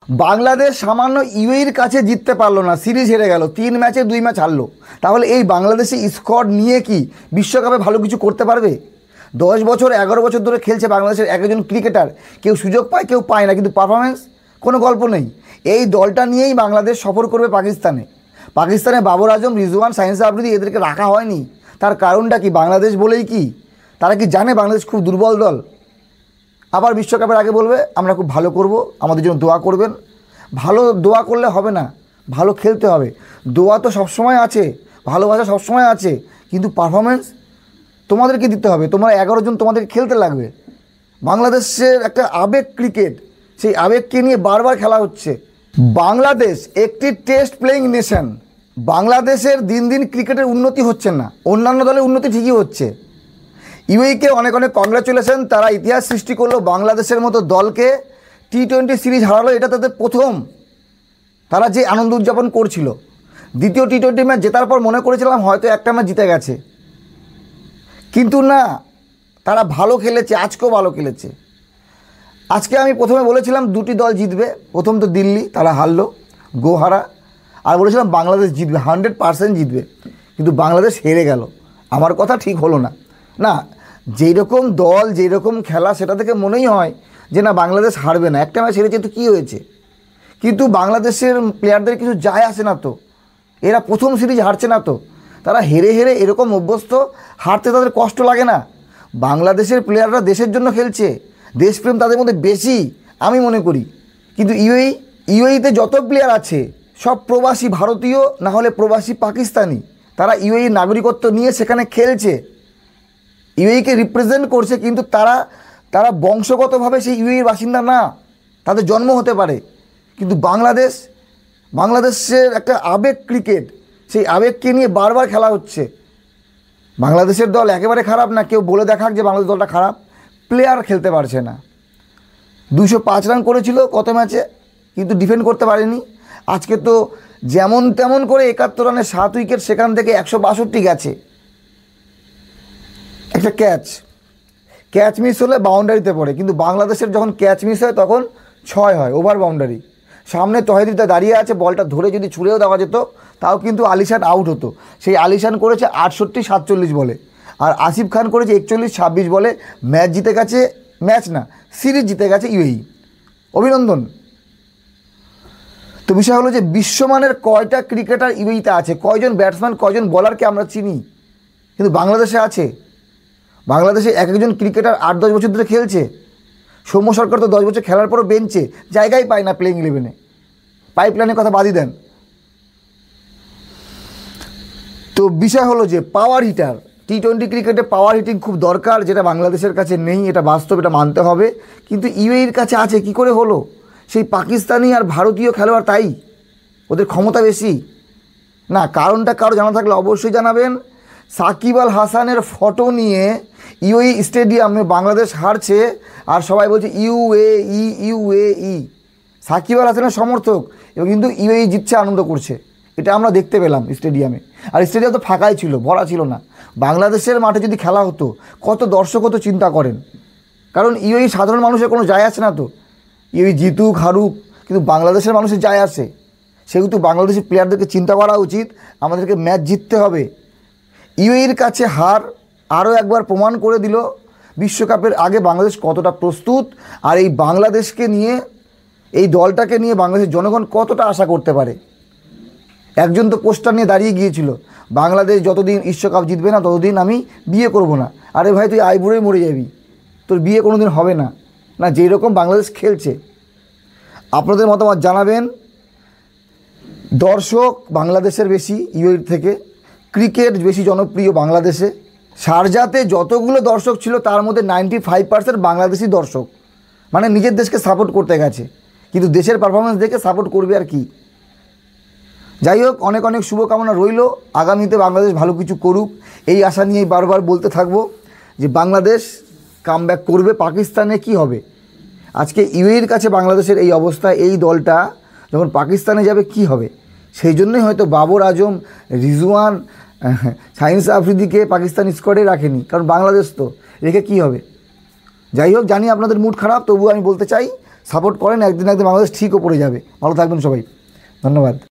বাংলাদেশ সামান্য ইউএইর কাছে জিততে পারলো না, সিরিজ হেরে গেল, 3 ম্যাচে 2 ম্যাচ হারলো। তাহলে এই বাংলাদেশি স্কোয়াড নিয়ে কি বিশ্বকাপে ভালো কিছু করতে পারবে? 10 বছর 11 বছর ধরে খেলছে বাংলাদেশের একজন ক্রিকেটার, কেউ সুযোগ পায় কেউ পায় না, কিন্তু পারফরমেন্স কোনো গল্প নেই। এই দলটা নিয়েই বাংলাদেশ সফর করবে পাকিস্তানে। পাকিস্তানে বাবর আজম, রিজওয়ান, শাহিন আফ্রিদি এদেরকে রাখা হয়নি। তার কারণটা কি? বাংলাদেশ বলেই কি তারা কি জানে বাংলাদেশ খুব দুর্বল দল? আবার বিশ্বকাপের আগে বলবে আমরা খুব ভালো করব, আমাদের জন্য দোয়া করবেন। ভালো দোয়া করলে হবে না, ভালো খেলতে হবে। দোয়া তো সবসময় আছে, ভালোবাসা সবসময় আছে, কিন্তু পারফরমেন্স তোমাদেরকে দিতে হবে। তোমরা 11 জন তোমাদেরকে খেলতে লাগবে। বাংলাদেশের একটা আবেগ ক্রিকেট, সেই আবেগকে নিয়ে বারবার খেলা হচ্ছে। বাংলাদেশ একটি টেস্ট প্লেয়িং নেশন। বাংলাদেশের দিন দিন ক্রিকেটের উন্নতি হচ্ছে না, অন্যান্য দলের উন্নতি ঠিকই হচ্ছে। ইউএইকে অনেক অনেক কংগ্রাচুলেশন, তারা ইতিহাস সৃষ্টি করলো, বাংলাদেশের মতো দলকে টি20 সিরিজ হারালো। এটা তাদের প্রথম। তারা যে আনন্দ উদযাপন করছিল, দ্বিতীয় টি20 ম্যাচ জেতার পর মনে করেছিলাম হয়তো একটা ম্যাচ জিতে গেছে, কিন্তু না, তারা ভালো খেলেছে, আজকেও ভালো খেলেছে। আজকে আমি প্রথমে বলেছিলাম দুটি দল জিতবে, প্রথম তো দিল্লি, তারা হারলো গোহারা, আর বলেছিলাম বাংলাদেশ জিতবে, 100% জিতবে, কিন্তু বাংলাদেশ হেরে গেল। আমার কথা ঠিক হলো না। না, যেই রকম দল যেই রকম খেলা সেটা থেকে মনেই হয় যে না বাংলাদেশ হারবে না, একটা ম্যাচ হেরেছে তো কী হয়েছে। কিন্তু বাংলাদেশের প্লেয়ারদের কিছু যায় আসে না তো, এরা প্রথম সিরিজ হারছে না তো, তারা হেরে হেরে এরকম অভ্যস্ত, হারতে তাদের কষ্ট লাগে না। বাংলাদেশের প্লেয়াররা দেশের জন্য খেলছে, দেশপ্রেম তাদের মধ্যে বেশি আমি মনে করি। কিন্তু ইউএইতে যত প্লেয়ার আছে সব প্রবাসী ভারতীয়, না হলে প্রবাসী পাকিস্তানি। তারা ইউএই নাগরিকত্ব নিয়ে সেখানে খেলছে, ইউএইকে রিপ্রেজেন্ট করছে, কিন্তু তারা বংশগতভাবে সেই ইউএইর বাসিন্দা না, তাদের জন্ম হতে পারে। কিন্তু বাংলাদেশের একটা আবেগ ক্রিকেট, সেই আবেগকে নিয়ে বারবার খেলা হচ্ছে। বাংলাদেশের দল একেবারে খারাপ না, কেউ বলে দেখাক যে বাংলাদেশ দলটা খারাপ। প্লেয়ার খেলতে পারছে না। 205 রান করেছিল কত ম্যাচে, কিন্তু ডিফেন্ড করতে পারেনি। আজকে তো যেমন তেমন করে 71 রানে 7 উইকেট, সেখান থেকে 162 গেছে। একটা ক্যাচ মিস হলে বাউন্ডারিতে পড়ে, কিন্তু বাংলাদেশের যখন ক্যাচ মিস হয় তখন 6 হয়, ওভার বাউন্ডারি। সামনে তহিদিটা দাঁড়িয়ে আছে, বলটা ধরে যদি ছুঁড়েও দেওয়া যেত তাও কিন্তু আলিশান আউট হতো। সেই আলিশান করেছে 68-47 বলে, আর আসিফ খান করেছে 41-26 বলে। ম্যাচ জিতে গেছে, ম্যাচ না সিরিজ জিতে গেছে ইউএই, অভিনন্দন। তো বিষয় হলো যে বিশ্বমানের কয়টা ক্রিকেটার ইউএইতে আছে, কয়জন ব্যাটসম্যান কয়জন বলারকে আমরা চিনি, কিন্তু বাংলাদেশে আছে। বাংলাদেশে এক একজন ক্রিকেটার 8-10 বছর ধরে খেলছে। সৌম্য সরকার তো 10 বছর খেলার পরও বেঞ্চে, জায়গাই পায় না প্লেইং 11-এ। পাইপলাইনের কথা বাদই দেন। তো বিষয় হলো যে পাওয়ার হিটার, টি20 ক্রিকেটে পাওয়ার হিটিং খুব দরকার, যেটা বাংলাদেশের কাছে নেই, এটা বাস্তব, এটা মানতে হবে। কিন্তু ইউএইর কাছে আছে, কি করে হলো? সেই পাকিস্তানি আর ভারতীয় খেলোয়াড়, তাই ওদের ক্ষমতা বেশি না। কারণটা কারো জানা থাকলে অবশ্যই জানাবেন। সাকিব আল হাসানের ফটো নিয়ে ইউএই স্টেডিয়ামে বাংলাদেশ হারছে, আর সবাই বলছে ইউএই। সাকিব আল হাসানের সমর্থক, এবং কিন্তু ইউএই জিতছে, আনন্দ করছে। এটা আমরা দেখতে পেলাম স্টেডিয়ামে। আর স্টেডিয়াম তো ফাঁকাই ছিল, ভরা ছিল না। বাংলাদেশের মাঠে যদি খেলা হতো, কত দর্শক হতো চিন্তা করেন। কারণ ইউএই সাধারণ মানুষের কোনো যায় আসে না তো, ইউএই জিতুক হারুক, কিন্তু বাংলাদেশের মানুষের যায় আসে। সেহেতু বাংলাদেশি প্লেয়ারদেরকে চিন্তা করা উচিত, আমাদেরকে ম্যাচ জিততে হবে। ইউএইর কাছে হার আরও একবার প্রমাণ করে দিল বিশ্বকাপের আগে বাংলাদেশ কতটা প্রস্তুত, আর এই বাংলাদেশকে নিয়ে, এই দলটাকে নিয়ে বাংলাদেশের জনগণ কতটা আশা করতে পারে। একজন তো পোস্টার নিয়ে দাঁড়িয়ে গিয়েছিল, বাংলাদেশ যতদিন বিশ্বকাপ জিতবে না ততদিন আমি বিয়ে করব না। আরে ভাই, তুই আইবুড়োই মরে যাবি, তোর বিয়ে কোনো দিন হবে না। না, যেই রকম বাংলাদেশ খেলছে। আপনাদের মতামত জানাবেন। দর্শক বাংলাদেশের বেশি ইউএইর থেকে, ক্রিকেট বেশি জনপ্রিয় বাংলাদেশে। শারজাতে যতগুলো দর্শক ছিল তার মধ্যে 95% বাংলাদেশি দর্শক, মানে নিজের দেশকে সাপোর্ট করতে গেছে, কিন্তু দেশের পারফরমেন্স দেখে সাপোর্ট করবে আর কি। যাই হোক, অনেক অনেক শুভকামনা রইল, আগামীতে বাংলাদেশ ভালো কিছু করুক, এই আশা নিয়েই বারবার বলতে থাকবো যে বাংলাদেশ কামব্যাক করবে। পাকিস্তানে কি হবে? আজকে ইউএইর কাছে বাংলাদেশের এই অবস্থা, এই দলটা যখন পাকিস্তানে যাবে কি হবে? সেই জন্যই হয়তো বাবর আজম, রিজওয়ান, শাহিন আফ্রিদিকে পাকিস্তান স্কোয়াডে রাখেনি, কারণ বাংলাদেশ তো রেখে কি হবে। যাই হোক, জানি আপনাদের মুড খারাপ, তবুও আমি বলতে চাই সাপোর্ট করেন, একদিন বাংলাদেশ ঠিকও পড়ে যাবে। ভালো থাকবেন সবাই, ধন্যবাদ।